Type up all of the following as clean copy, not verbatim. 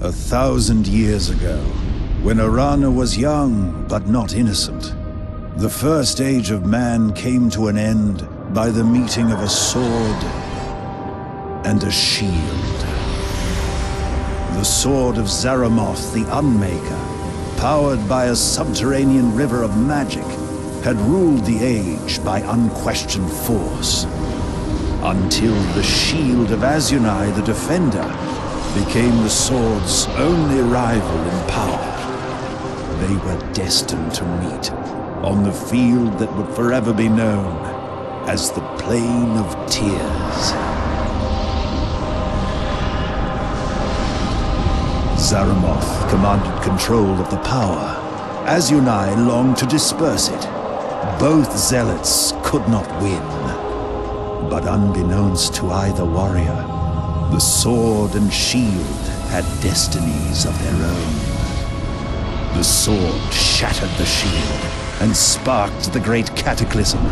1,000 years ago, when Arana was young but not innocent, the first age of man came to an end by the meeting of a sword and a shield. The sword of Zaramoth the Unmaker, powered by a subterranean river of magic, had ruled the age by unquestioned force, until the shield of Azunai the Defender became the sword's only rival in power. They were destined to meet on the field that would forever be known as the Plain of Tears. Zaramoth commanded control of the power. Azunai longed to disperse it. Both zealots could not win. But unbeknownst to either warrior, the sword and shield had destinies of their own. The sword shattered the shield and sparked the great cataclysm.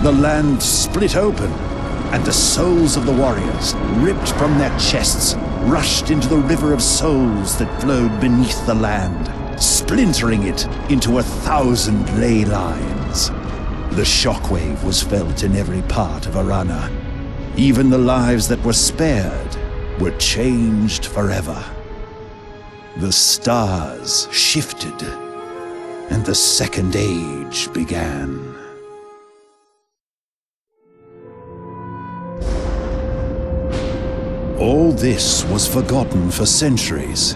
The land split open, and the souls of the warriors, ripped from their chests, rushed into the river of souls that flowed beneath the land, splintering it into 1,000 ley lines. The shockwave was felt in every part of Arana. Even the lives that were spared were changed forever. The stars shifted, and the Second Age began. All this was forgotten for centuries.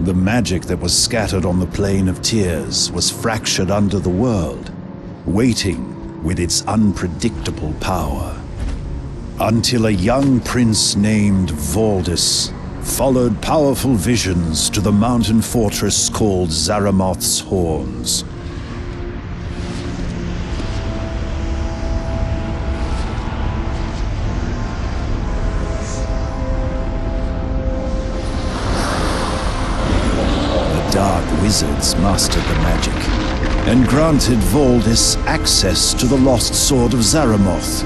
The magic that was scattered on the Plain of Tears was fractured under the world, waiting with its unpredictable power. Until a young prince named Valdis followed powerful visions to the mountain fortress called Zaramoth's Horns. The dark wizards mastered the magic and granted Valdis access to the lost sword of Zaramoth,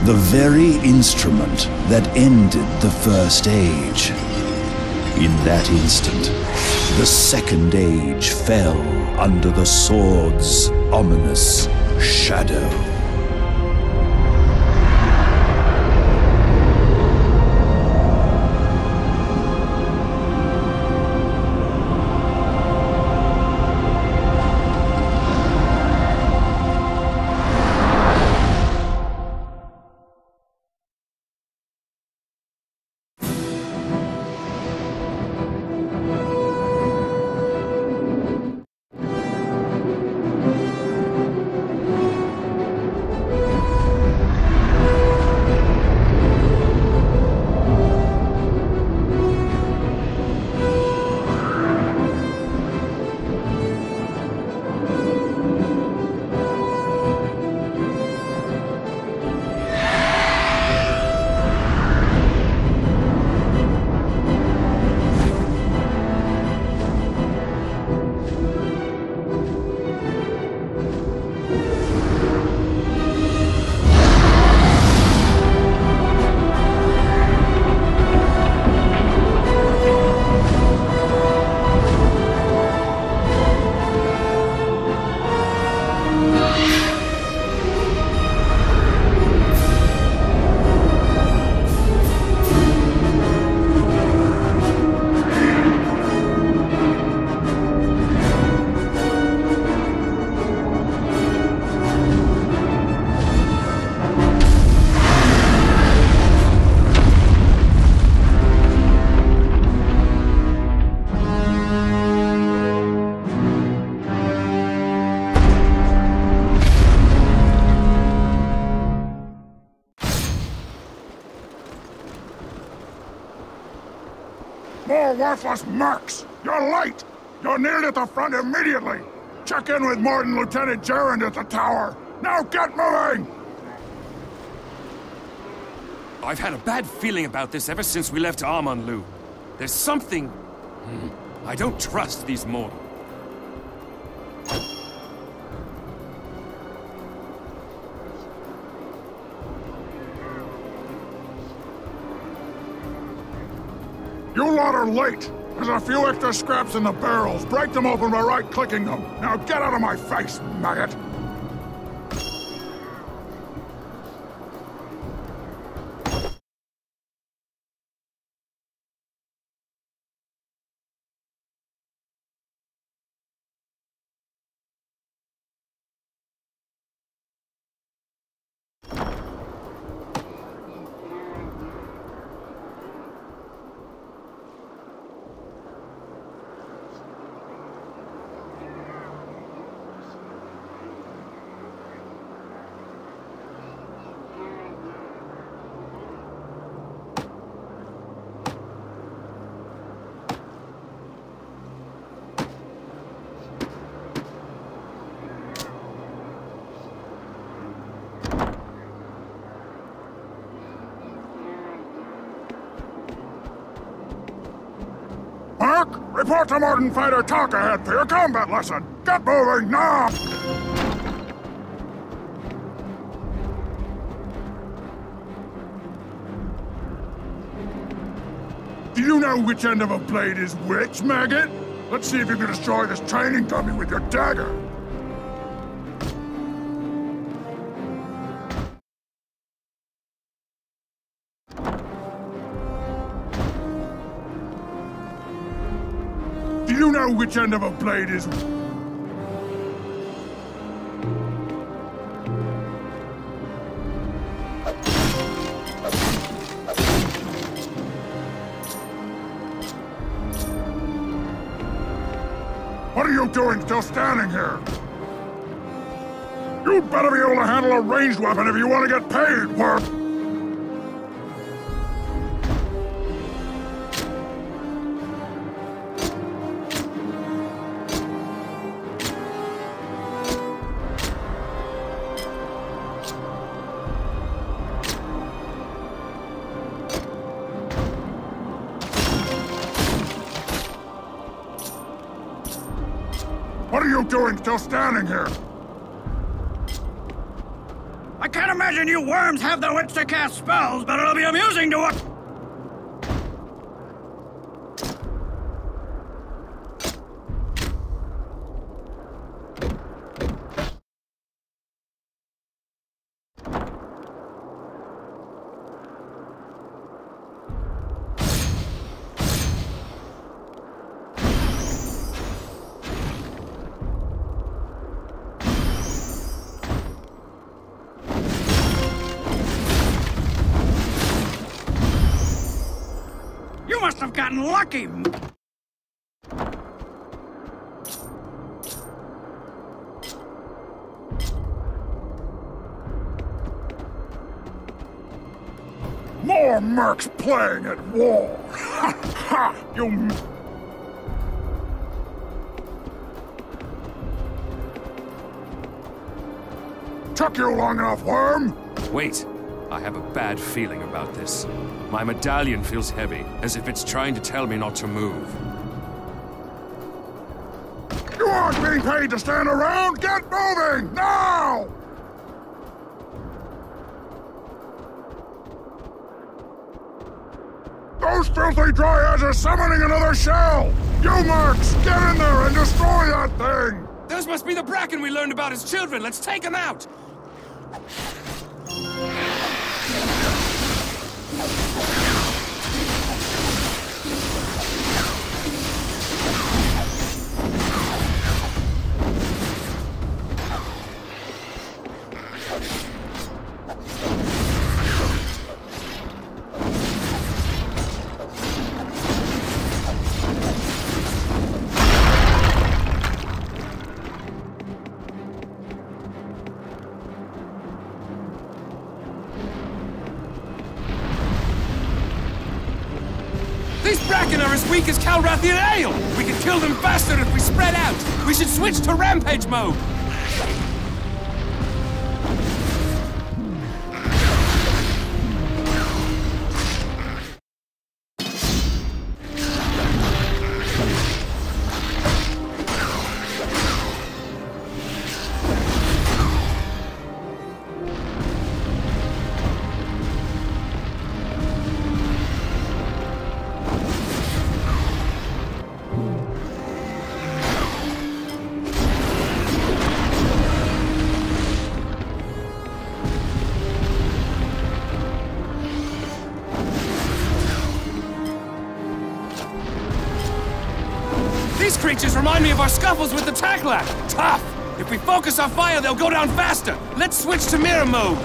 the very instrument that ended the First Age. In that instant, the Second Age fell under the sword's ominous shadow. More worthless mercs! You're late! You're near at the front immediately! Check in with Morton Lieutenant Gerrand at the tower! Now get moving! I've had a bad feeling about this ever since we left Aman'Lu. There's something... I don't trust these mortals. You lot are late! There's a few extra scraps in the barrels. Break them open by right-clicking them. Now get out of my face, maggot! Report to Morden Fighter Talk ahead for your combat lesson! Get moving now! Do you know which end of a blade is which, maggot? Let's see if you can destroy this training dummy with your dagger! Do you know which end of a blade is... What are you doing still standing here? You'd better be able to handle a ranged weapon if you want to get paid, work! What are you doing still standing here? I can't imagine you worms have the wits to cast spells, but it'll be amusing to watch. You must have gotten lucky. More mercs playing at war! Ha ha! You... Took you long enough, worm! Wait. I have a bad feeling about this. My medallion feels heavy, as if it's trying to tell me not to move. You aren't being paid to stand around! Get moving! Now! Those filthy dryads are summoning another shell! You mercs, get in there and destroy that thing! Those must be the Bracken we learned about as children! Let's take them out! These Bracken are as weak as Calrathian ale! We can kill them faster if we spread out! We should switch to rampage mode! These creatures remind me of our scuffles with the Taklak. Tough! If we focus our fire, they'll go down faster. Let's switch to mirror mode.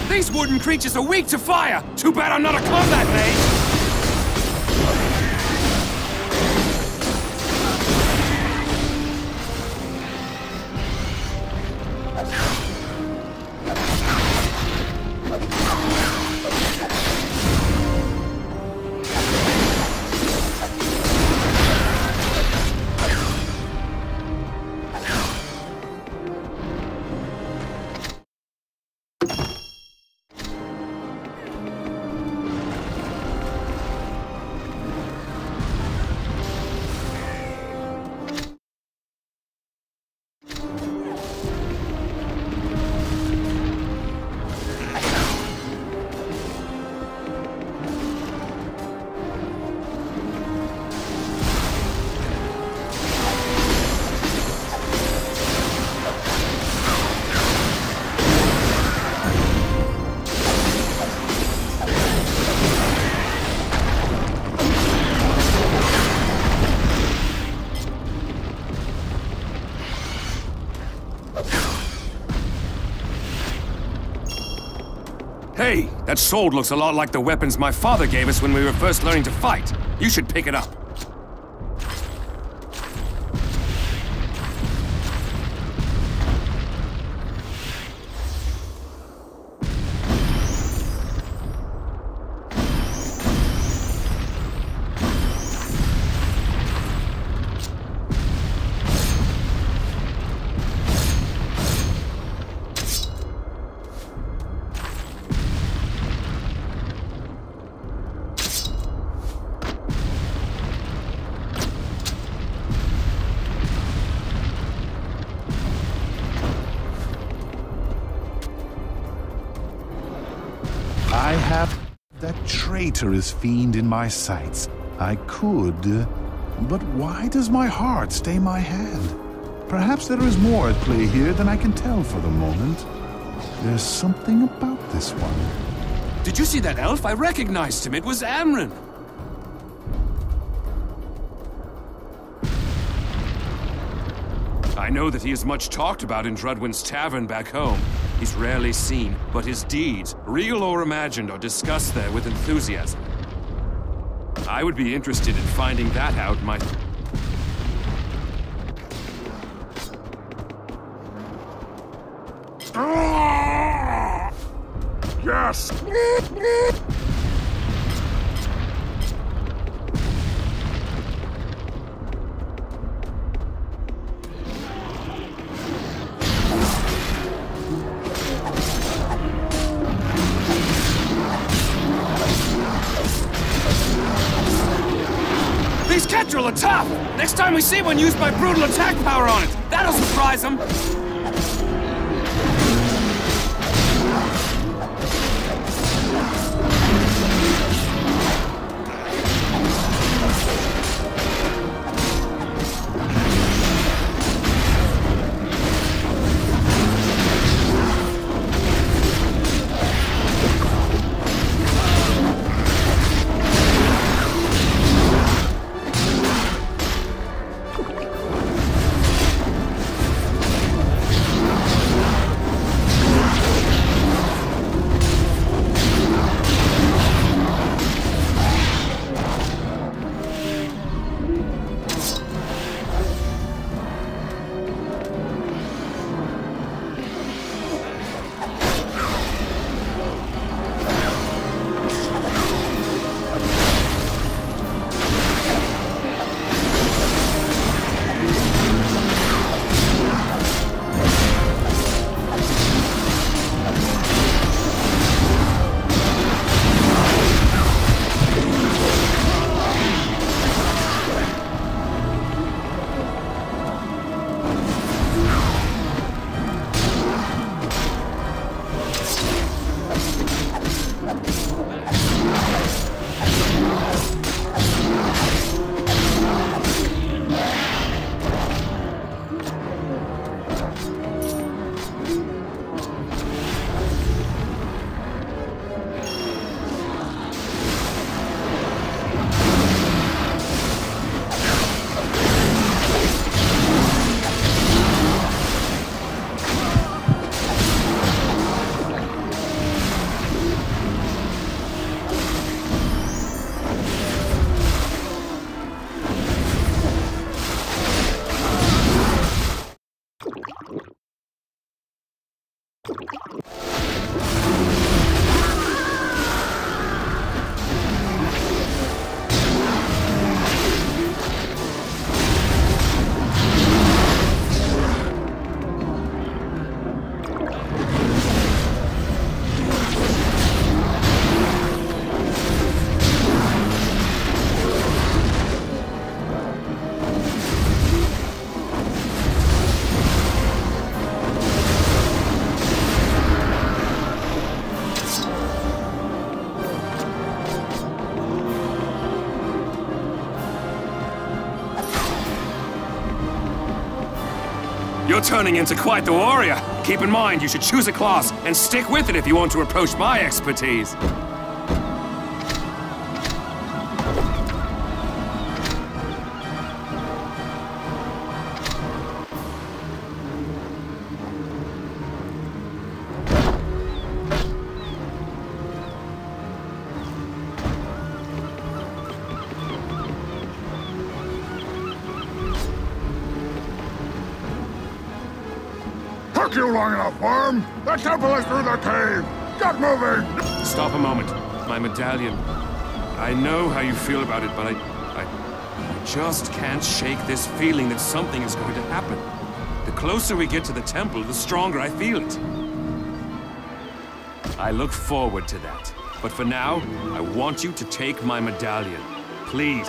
These wooden creatures are weak to fire! Too bad I'm not a combat mage! Hey, that sword looks a lot like the weapons my father gave us when we were first learning to fight. You should pick it up. I have that traitorous fiend in my sights. I could, but why does my heart stay my hand? Perhaps there is more at play here than I can tell for the moment. There's something about this one. Did you see that elf? I recognized him. It was Amron. I know that he is much talked about in Drudwyn's tavern back home. He's rarely seen, but his deeds, real or imagined, are discussed there with enthusiasm. I would be interested in finding that out Yes! These Kestrel are tough! Next time we see one, use my brutal attack power on it! That'll surprise them! You're turning into quite the warrior. Keep in mind, you should choose a class and stick with it if you want to approach my expertise. Took you long enough, Worm! The temple is through the cave! Get moving! Stop a moment. My medallion. I know how you feel about it, but I just can't shake this feeling that something is going to happen. The closer we get to the temple, the stronger I feel it. I look forward to that. But for now, I want you to take my medallion. Please.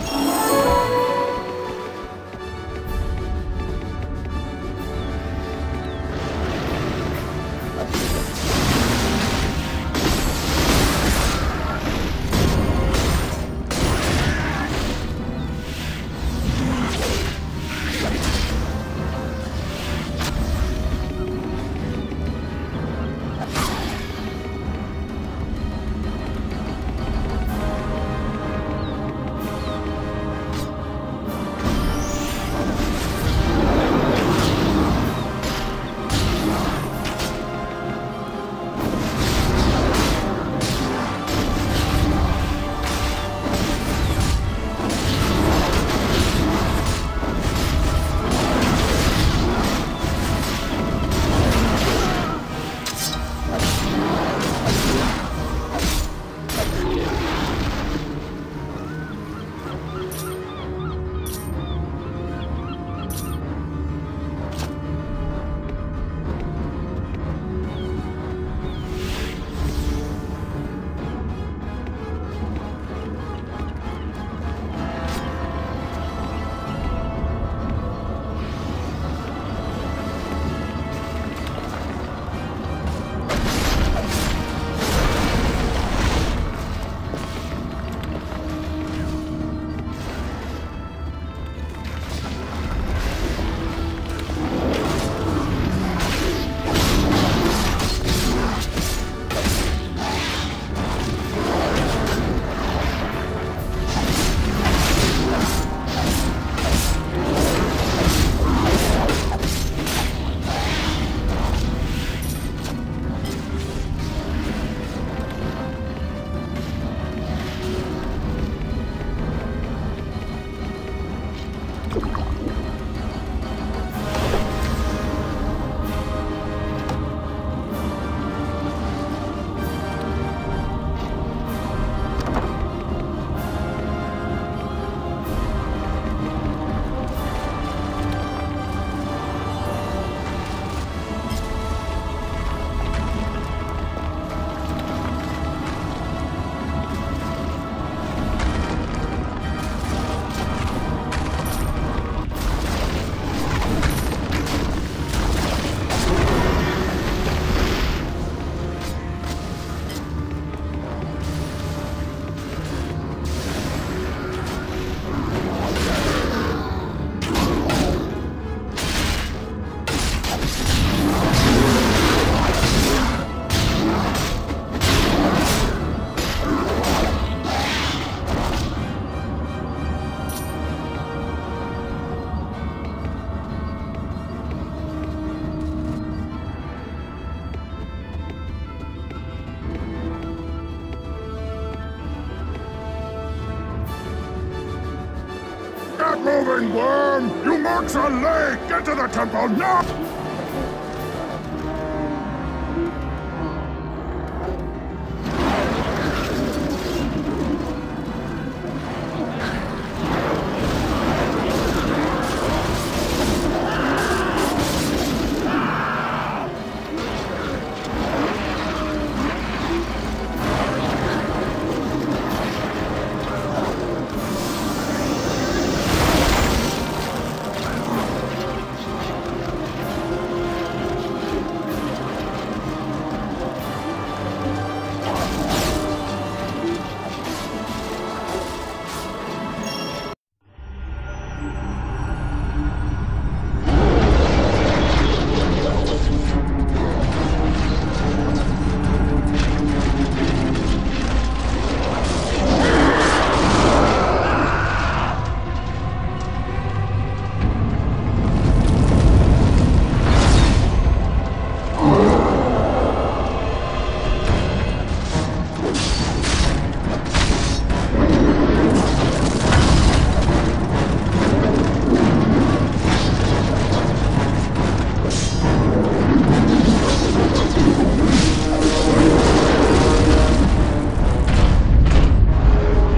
him! You marks are late! Get to the temple now!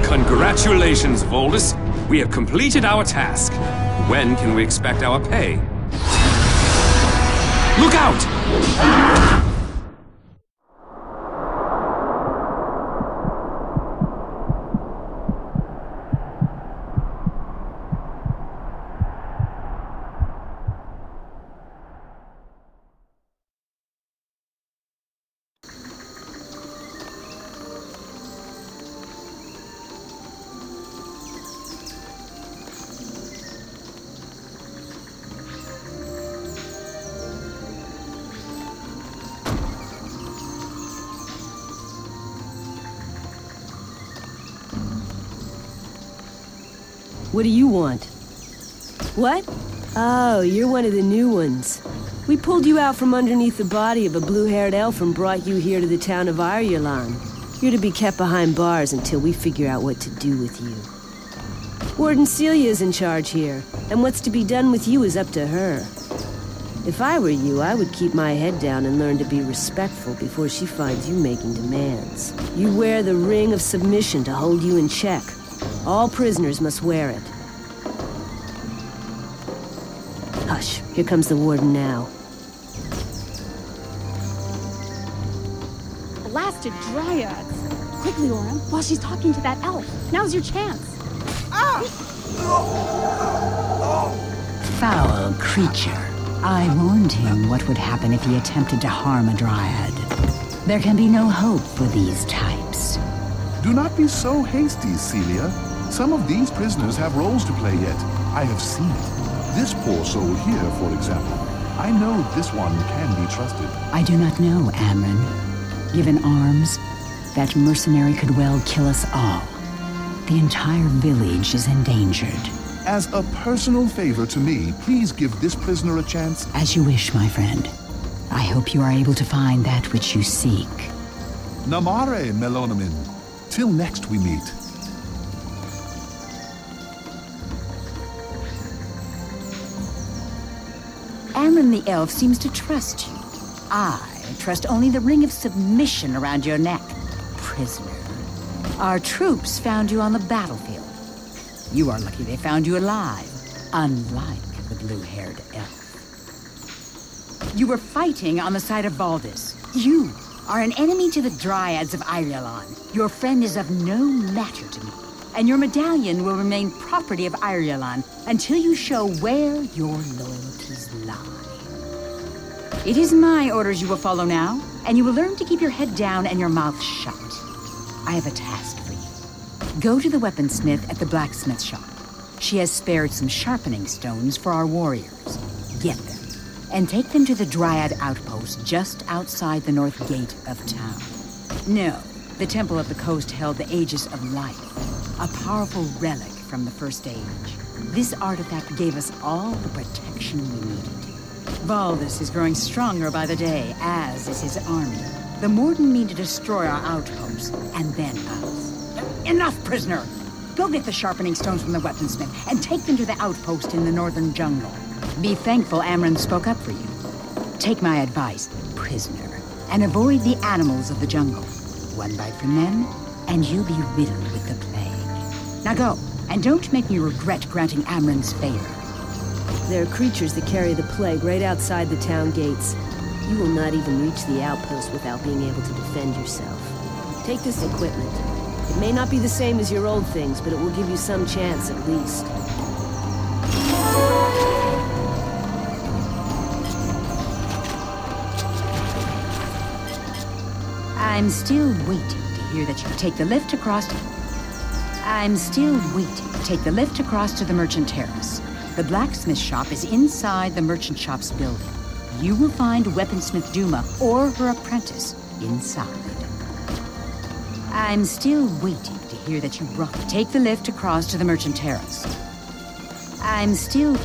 Congratulations, Voldus. We have completed our task. When can we expect our pay? Look out! What do you want? What? Oh, you're one of the new ones. We pulled you out from underneath the body of a blue-haired elf and brought you here to the town of Irulan. You're to be kept behind bars until we figure out what to do with you. Warden Celia's in charge here, and what's to be done with you is up to her. If I were you, I would keep my head down and learn to be respectful before she finds you making demands. You wear the ring of submission to hold you in check. All prisoners must wear it. Hush, here comes the warden now. Blasted dryads! Quickly, Orym, while she's talking to that elf. Now's your chance. Foul creature. I warned him what would happen if he attempted to harm a dryad. There can be no hope for these types. Do not be so hasty, Celia. Some of these prisoners have roles to play yet. I have seen it. This poor soul here, for example. I know this one can be trusted. I do not know, Amren. Given arms, that mercenary could well kill us all. The entire village is endangered. As a personal favor to me, please give this prisoner a chance. As you wish, my friend. I hope you are able to find that which you seek. Namare, Melonimin. Till next we meet. Amren the elf seems to trust you. I trust only the ring of submission around your neck, prisoner. Our troops found you on the battlefield. You are lucky they found you alive, unlike the blue-haired elf. You were fighting on the side of Valdis. You are an enemy to the Dryads of Irulan. Your friend is of no matter to me, and your medallion will remain property of Irulan until you show where your loyalties lie. It is my orders you will follow now, and you will learn to keep your head down and your mouth shut. I have a task for you. Go to the weaponsmith at the blacksmith shop. She has spared some sharpening stones for our warriors. Get them, and take them to the Dryad outpost just outside the north gate of town. No, the Temple of the Coast held the Aegis of Life, a powerful relic from the First Age. This artifact gave us all the protection we needed. Valdis is growing stronger by the day, as is his army. The Morden mean to destroy our outposts, and then us. Enough, prisoner! Go get the sharpening stones from the weaponsmith and take them to the outpost in the northern jungle. Be thankful Amron spoke up for you. Take my advice, prisoner, and avoid the animals of the jungle. One bite from them, and you'll be riddled with the plague. Now go, and don't make me regret granting Amron's favor. There are creatures that carry the plague right outside the town gates. You will not even reach the outpost without being able to defend yourself. Take this equipment. It may not be the same as your old things, but it will give you some chance at least. I'm still waiting to hear that you take the lift across to... I'm still waiting to take the lift across to the Merchant Terrace. The blacksmith shop is inside the merchant shop's building. You will find weaponsmith Duma or her apprentice inside. I'm still waiting to hear that you brought... Take the lift across to the Merchant Terrace. I'm still...